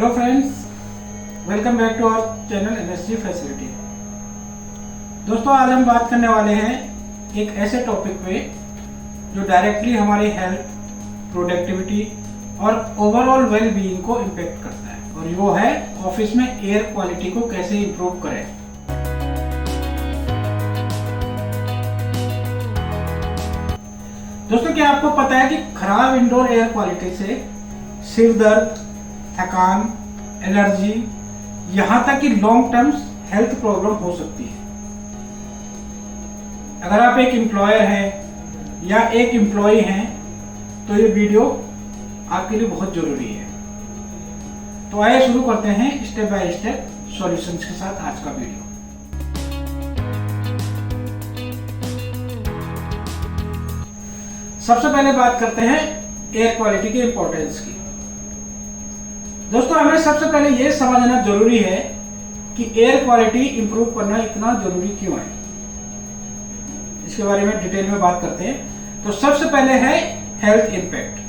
Hello friends, welcome back to our channel MSC facility. दोस्तों, आज हम बात करने वाले हैं एक ऐसे टॉपिक पे जो डायरेक्टली हमारी हेल्थ, प्रोडक्टिविटी और ओवरऑल वेल बीइंग को इम्पेक्ट करता है, और वो है ऑफिस में एयर क्वालिटी को कैसे इम्प्रूव करें। दोस्तों, क्या आपको पता है कि खराब इंडोर एयर क्वालिटी से सिर दर्द, थकान, एलर्जी, यहां तक कि लॉन्ग टर्म हेल्थ प्रॉब्लम हो सकती है। अगर आप एक एम्प्लॉयर हैं या एक एम्प्लॉय हैं तो ये वीडियो आपके लिए बहुत जरूरी है। तो आइए शुरू करते हैं स्टेप बाय स्टेप सॉल्यूशंस के साथ आज का वीडियो। सबसे पहले बात करते हैं एयर क्वालिटी के इंपॉर्टेंस की। दोस्तों, हमें सबसे पहले यह समझना जरूरी है कि एयर क्वालिटी इंप्रूव करना इतना जरूरी क्यों है। इसके बारे में डिटेल में बात करते हैं। तो सबसे पहले है हेल्थ इंपैक्ट।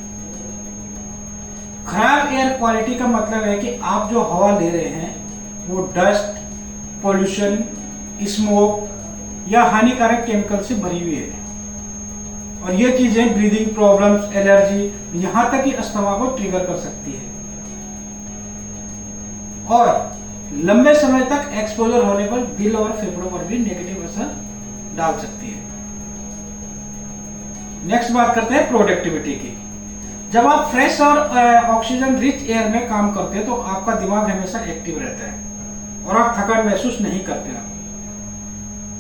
खराब एयर क्वालिटी का मतलब है कि आप जो हवा ले रहे हैं वो डस्ट, पोल्यूशन, स्मोक या हानिकारक केमिकल से भरी हुई है, और ये चीजें ब्रीदिंग प्रॉब्लम्स, एलर्जी, यहां तक कि अस्थमा को ट्रिगर कर सकती है, और लंबे समय तक एक्सपोजर होने पर दिल और फेफड़ों पर भी नेगेटिव असर डाल सकती है। नेक्स्ट बात करते हैं प्रोडक्टिविटी की। जब आप फ्रेश और ऑक्सीजन रिच एयर में काम करते हैं तो आपका दिमाग हमेशा एक्टिव रहता है और आप थकान महसूस नहीं करते।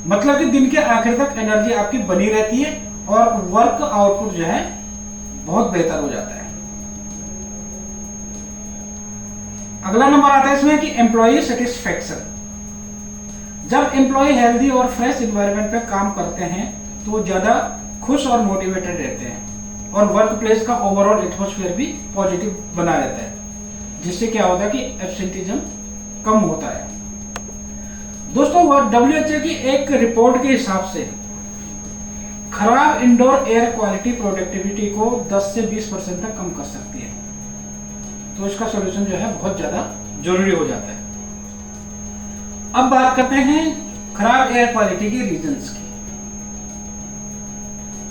मतलब कि दिन के आखिर तक एनर्जी आपकी बनी रहती है और वर्क आउटपुट जो है बहुत बेहतर हो जाता है। अगला नंबर आता है इसमें कि एम्प्लॉय सेटिस्फैक्शन। जब एम्प्लॉय हेल्दी और फ्रेश एनवायरनमेंट पे काम करते हैं तो वो ज्यादा खुश और मोटिवेटेड रहते हैं, और वर्क प्लेस का ओवरऑल एटमॉस्फेयर भी पॉजिटिव बना रहता है, जिससे क्या होता है कि एब्सेंटिज्म कम होता है। दोस्तों, WHO की एक रिपोर्ट के हिसाब से खराब इंडोर एयर क्वालिटी प्रोडक्टिविटी को 10 से 20% तक कम कर सकती है। तो इसका सॉल्यूशन जो है बहुत ज्यादा जरूरी हो जाता है। अब बात करते हैं खराब एयर क्वालिटी के रीजंस की।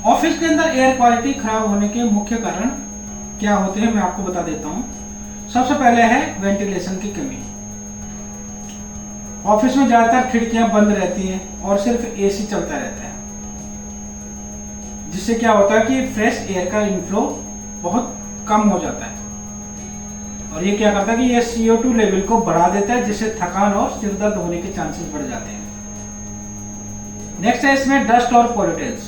ऑफिस के अंदर एयर क्वालिटी खराब होने के मुख्य कारण क्या होते हैं, मैं आपको बता देता हूं। सबसे पहले है वेंटिलेशन की कमी। ऑफिस में ज्यादातर खिड़कियां बंद रहती हैं और सिर्फ एसी चलता रहता है, जिससे क्या होता है कि फ्रेश एयर का इनफ्लो बहुत कम हो जाता है, और ये क्या करता है कि ये CO2 लेवल को बढ़ा देता है, जिससे थकान और सिर दर्द होने के चांसेस बढ़ जाते हैं। नेक्स्ट है इसमें डस्ट और पॉल्यूटेंट्स।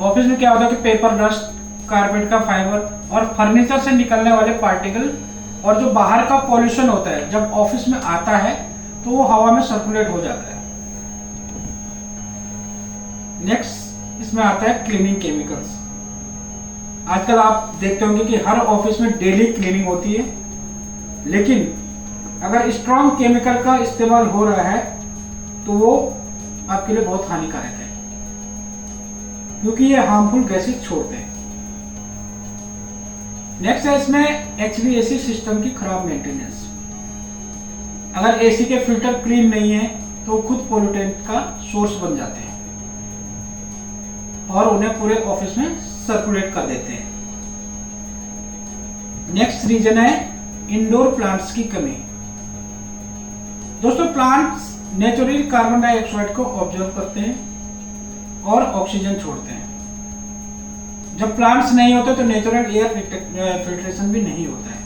ऑफिस में क्या होता है कि पेपर डस्ट, कारपेट का फाइबर और फर्नीचर से निकलने वाले पार्टिकल और जो बाहर का पॉल्यूशन होता है, जब ऑफिस में आता है तो वो हवा में सर्कुलेट हो जाता है। नेक्स्ट इसमें आता है क्लीनिंग केमिकल्स। आजकल आप देखते होंगे कि हर ऑफिस में डेली क्लीनिंग होती है, लेकिन अगर स्ट्रॉन्ग केमिकल का इस्तेमाल हो रहा है तो वो आपके लिए बहुत हानिकारक है, क्योंकि ये हार्मफुल गैसेस छोड़ते हैं। नेक्स्ट है इसमें HVAC सिस्टम की खराब मेंटेनेंस। अगर एसी के फिल्टर क्लीन नहीं है तो खुद पोल्यूटेंट का सोर्स बन जाते हैं और उन्हें पूरे ऑफिस में सर्कुलेट कर देते हैं। नेक्स्ट रीजन है इंडोर प्लांट्स की कमी। दोस्तों, प्लांट्स नेचुरली कार्बन डाइऑक्साइड को ऑब्जर्व करते हैं और ऑक्सीजन छोड़ते हैं। जब प्लांट्स नहीं होते तो नेचुरल एयर फिल्ट्रेशन भी नहीं होता है।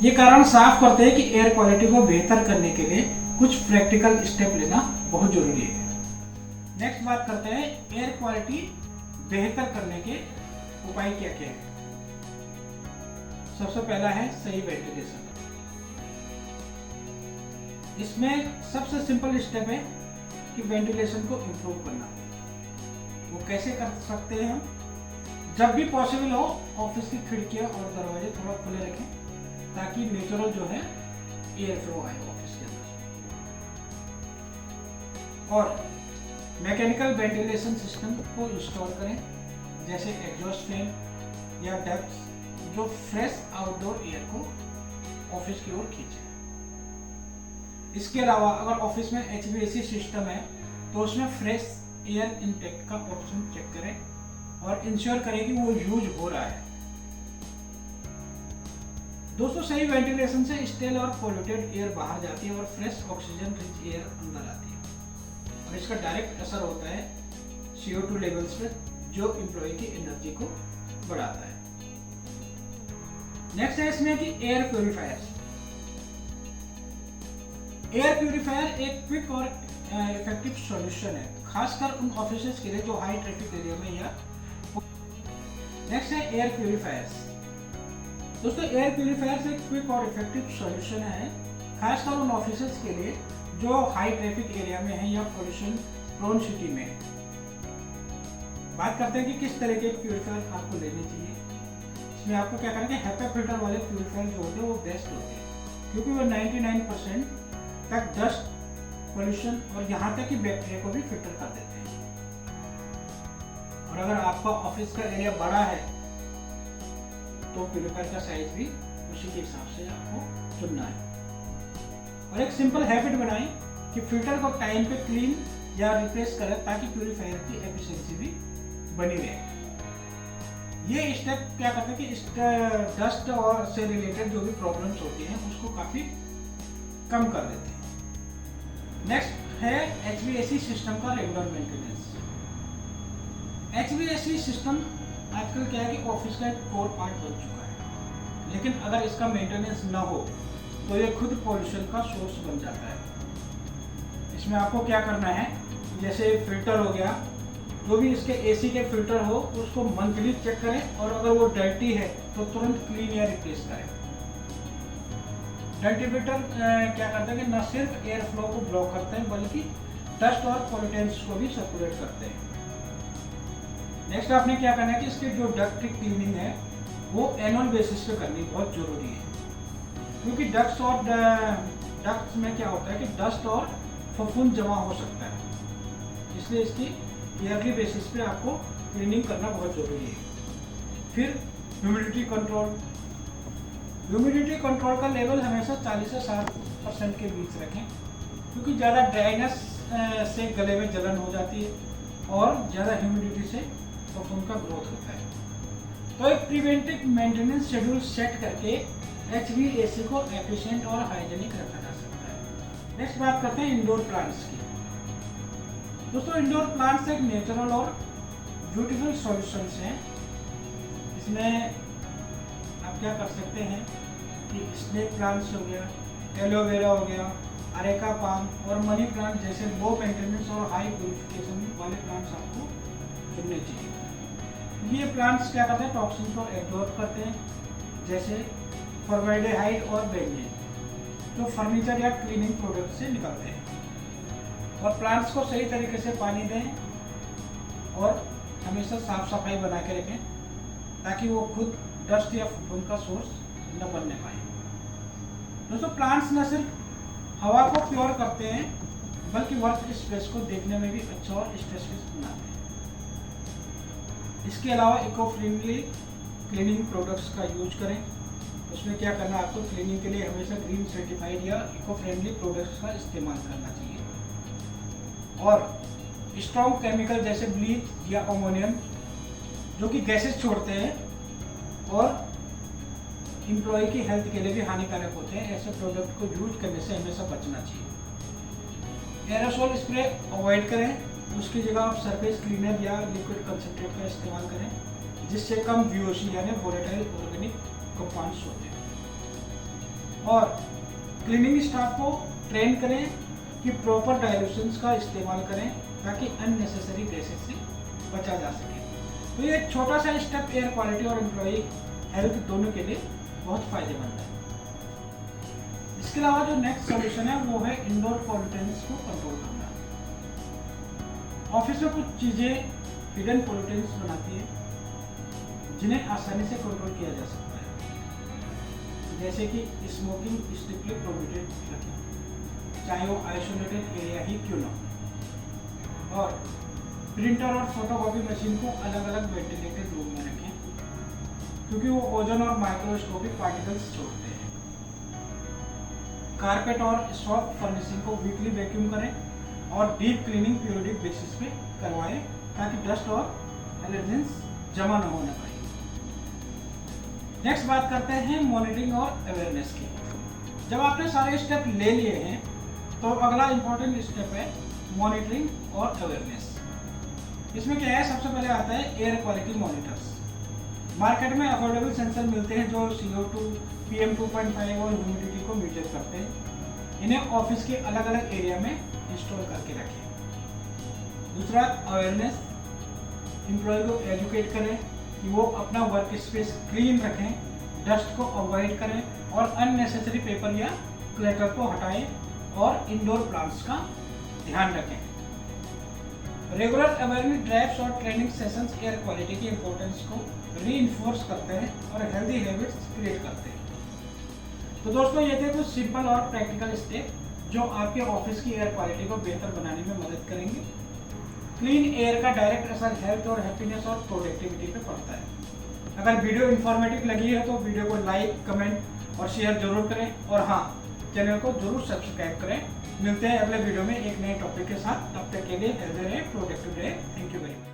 ये कारण साफ करते हैं कि एयर क्वालिटी को बेहतर करने के लिए कुछ प्रैक्टिकल स्टेप लेना बहुत जरूरी है। नेक्स्ट बात करते हैं एयर क्वालिटी बेहतर करने के उपाय क्या क्या है। सबसे पहला है सही वेंटिलेशन। इसमें सबसे सिंपल स्टेप है कि वेंटिलेशन को इंप्रूव करना। वो कैसे कर सकते हैं हम? जब भी पॉसिबल हो ऑफिस की खिड़कियां और दरवाजे थोड़ा खुले रखें, ताकि नेचुरल जो है एयर फ्लो आए ऑफिस के अंदर। और मैकेनिकल वेंटिलेशन सिस्टम को इंस्टॉल करें, जैसे एग्जॉस्ट फैन या डक्ट्स, जो फ्रेश आउटडोर एयर को ऑफिस की ओर खींचे। इसके अलावा अगर ऑफिस में HVAC सिस्टम है तो उसमें फ्रेश एयर इनटेक का ऑप्शन चेक करें और इंश्योर करें कि वो यूज हो रहा है। दोस्तों, सही वेंटिलेशन से स्टेल और पोल्यूटेड एयर बाहर जाती है और फ्रेश ऑक्सीजन रिच एयर अंदर आती है और इसका डायरेक्ट असर होता है CO2 लेवल्स पे, जो एम्प्लॉय की एनर्जी को बढ़ाता है। नेक्स्ट है इसमें कि एयर प्यूरिफायर्स। एयर प्यूरिफायर एक क्विक और इफेक्टिव सॉल्यूशन है, खासकर उन ऑफिसेज के लिए जो हाई ट्रैफिक एरिया में या। नेक्स्ट है एयर प्यूरिफायर्स। दोस्तों, एयर प्यूरिफायर्स एक क्विक और इफेक्टिव सॉल्यूशन है, खासकर उन ऑफिसेज के लिए जो हाई ट्रैफिक एरिया में है या पोल्यूशन प्रोन सिटी में है। बात करते हैं कि किस तरह के प्यूरिफायर आपको लेने चाहिए। इसमें आपको क्या करना है, HEPA फिल्टर वाले प्यूरिफायर जो होते हैं वो बेस्ट होते हैं, क्योंकि वो 99% तक डस्ट, पोल्यूशन और यहाँ तक कि बैक्टीरिया को भी फिल्टर कर देते हैं। और अगर आपका ऑफिस का एरिया बड़ा है तो प्यूरिफायर का साइज भी उसी के हिसाब से आपको चुनना है। और एक सिंपल हैबिट बनाएं कि फिल्टर को टाइम पे क्लीन या रिप्लेस करें ताकि प्यूरिफायर की एफिशिएंसी भी बनी रहे। ये स्टेप क्या करते हैं कि डस्ट और से रिलेटेड जो भी प्रॉब्लम्स होती हैं उसको काफी कम कर देते हैं। नेक्स्ट है HVAC सिस्टम का रेगुलर मेंटेनेंस। HVAC सिस्टम आजकल क्या है कि ऑफिस का एक कोर पार्ट बन चुका है, लेकिन अगर इसका मेंटेनेंस ना हो तो ये खुद पॉल्यूशन का सोर्स बन जाता है। इसमें आपको क्या करना है, जैसे फिल्टर हो गया, जो भी इसके AC के फिल्टर हो उसको मंथली चेक करें और अगर वो डर्टी है तो तुरंत क्लीन या रिप्लेस करें। डर्टी फिल्टर क्या करते हैं कि न सिर्फ एयर फ्लो को ब्लॉक करते हैं बल्कि डस्ट और पॉल्यूटेंट्स को भी सर्कुलेट करते हैं। नेक्स्ट आपने क्या करना है कि इसके जो डक्ट की क्लीनिंग है वो एनुअल बेसिस पे करनी बहुत जरूरी है, क्योंकि डक्ट्स में क्या होता है कि डस्ट और फफूंद जमा हो सकता है, इसलिए इसकी ईयरली बेसिस पे आपको क्लीनिंग करना बहुत जरूरी है। फिर ह्यूमिडिटी कंट्रोल। ह्यूमिडिटी कंट्रोल का लेवल हमेशा 40 से 60% के बीच रखें, क्योंकि ज़्यादा ड्राइनेस से गले में जलन हो जाती है और ज़्यादा ह्यूमिडिटी से फफूंद का ग्रोथ होता है। तो एक प्रिवेंटिव मेंटेनेंस शेड्यूल सेट करके HVAC को एफिशिएंट और हाइजेनिक रखा जा सकता है। नेक्स्ट बात करते हैं इंडोर प्लांट्स की। दोस्तों, इंडोर प्लांट्स एक नेचुरल और ब्यूटीफुल सॉल्यूशंस हैं। इसमें आप क्या कर सकते हैं कि स्नेक प्लांट्स हो गया, एलोवेरा हो गया, अरेका पाम और मनी प्लांट जैसे लो मेंटेनेंस और हाई प्यूरिफिकेशन वाले प्लांट्स आपको चुनने चाहिए। ये प्लांट्स क्या करते हैं, टॉक्सिन को एब्जॉर्ब करते हैं, जैसे फॉर्मेल्डिहाइड और बेंजीन, जो फर्नीचर या क्लीनिंग प्रोडक्ट से निकलते हैं। और प्लांट्स को सही तरीके से पानी दें और हमेशा साफ सफाई बना के रखें ताकि वो खुद डस्ट या फफूंद का सोर्स न बनने पाए। दोस्तों, प्लांट्स न सिर्फ हवा को प्योर करते हैं बल्कि वर्क स्पेस को देखने में भी अच्छा और स्ट्रेसलेस बनाते हैं। इसके अलावा इको फ्रेंडली क्लीनिंग प्रोडक्ट्स का यूज करें। उसमें क्या करना, आपको क्लीनिंग के लिए हमेशा ग्रीन सर्टिफाइड या इको फ्रेंडली प्रोडक्ट्स का इस्तेमाल करना चाहिए। और स्ट्रॉन्ग केमिकल जैसे ब्लीच या अमोनियम जो कि गैसेस छोड़ते हैं और एम्प्लॉय की हेल्थ के लिए भी हानिकारक होते हैं, ऐसे प्रोडक्ट को यूज करने से हमेशा बचना चाहिए। एरोसोल स्प्रे अवॉइड करें, उसकी जगह आप सरफेस क्लीनर या लिक्विड कंसंट्रेट का इस्तेमाल करें जिससे कम VOC यानी वोलेटाइल ऑर्गेनिक कंपाउंड्स होते हैं। और क्लीनिंग स्टाफ को ट्रेन करें कि प्रॉपर डाइल्यूशंस का इस्तेमाल करें ताकि अननेसेसरी गैसेस से बचा जा सके। तो ये एक छोटा सा स्टेप एयर क्वालिटी और एम्प्लॉय हेल्थ दोनों के लिए बहुत फायदेमंद है। इसके अलावा जो नेक्स्ट सॉल्यूशन है वो है इंडोर पॉल्यूटेंट्स को कंट्रोल करना। ऑफिस में कुछ चीज़ें हिडन पॉल्यूटेंट्स बनाती है जिन्हें आसानी से कंट्रोल किया जा सकता है, जैसे कि स्मोकिंग स्ट्रिक्टली प्रोहिबिटेड रखें, चाहे वो आइसोलेटेड एरिया ही क्यों ना हो। और प्रिंटर और फोटोकॉपी मशीन को अलग अलग वेंटिलेटेड रूम में रखें, क्योंकि वो ओजोन और माइक्रोस्कोपिक पार्टिकल्स छोड़ते हैं। कारपेट और सॉफ्ट फर्निशिंग को वीकली वैक्यूम करें और डीप क्लीनिंग पीरियोडिक बेसिस पे करवाएं ताकि डस्ट और एलर्जेंस जमा न होने पाए। नेक्स्ट बात करते हैं मॉनिटरिंग और अवेयरनेस की। जब आपने सारे स्टेप ले लिए हैं तो अगला इंपॉर्टेंट स्टेप है मॉनिटरिंग और अवेयरनेस। इसमें क्या है, सबसे पहले आता है एयर क्वालिटी मॉनिटर्स। मार्केट में अफोर्डेबल सेंसर मिलते हैं जो CO2, PM 2.5 और ह्यूमिडिटी को मीजर करते हैं। इन्हें ऑफिस के अलग अलग एरिया में इंस्टॉल करके रखें। दूसरा अवेयरनेस, एम्प्लॉय को एजुकेट करें कि वो अपना वर्क स्पेस क्लीन रखें, डस्ट को अवॉइड करें और अननेसेसरी पेपर या क्लटर को हटाएं और इंडोर प्लांट्स का ध्यान रखें। रेगुलर अवेयरनेस ड्राइव्स और ट्रेनिंग सेशंस एयर क्वालिटी की इंपॉर्टेंस को रीइंफोर्स करते हैं और हेल्दी हैबिट्स क्रिएट करते हैं। तो दोस्तों, ये थे कुछ सिंपल और प्रैक्टिकल स्टेप जो आपके ऑफिस की एयर क्वालिटी को बेहतर बनाने में मदद करेंगे। क्लीन एयर का डायरेक्ट असर हेल्थ और हैप्पीनेस और प्रोडक्टिविटी पे पड़ता है। अगर वीडियो इंफॉर्मेटिव लगी है तो वीडियो को लाइक, कमेंट और शेयर जरूर करें और हाँ, चैनल को जरूर सब्सक्राइब करें। मिलते हैं अगले वीडियो में एक नए टॉपिक के साथ। तब तक के लिए हेल्दी रहे, प्रोडक्टिव रहे। Thank you very much.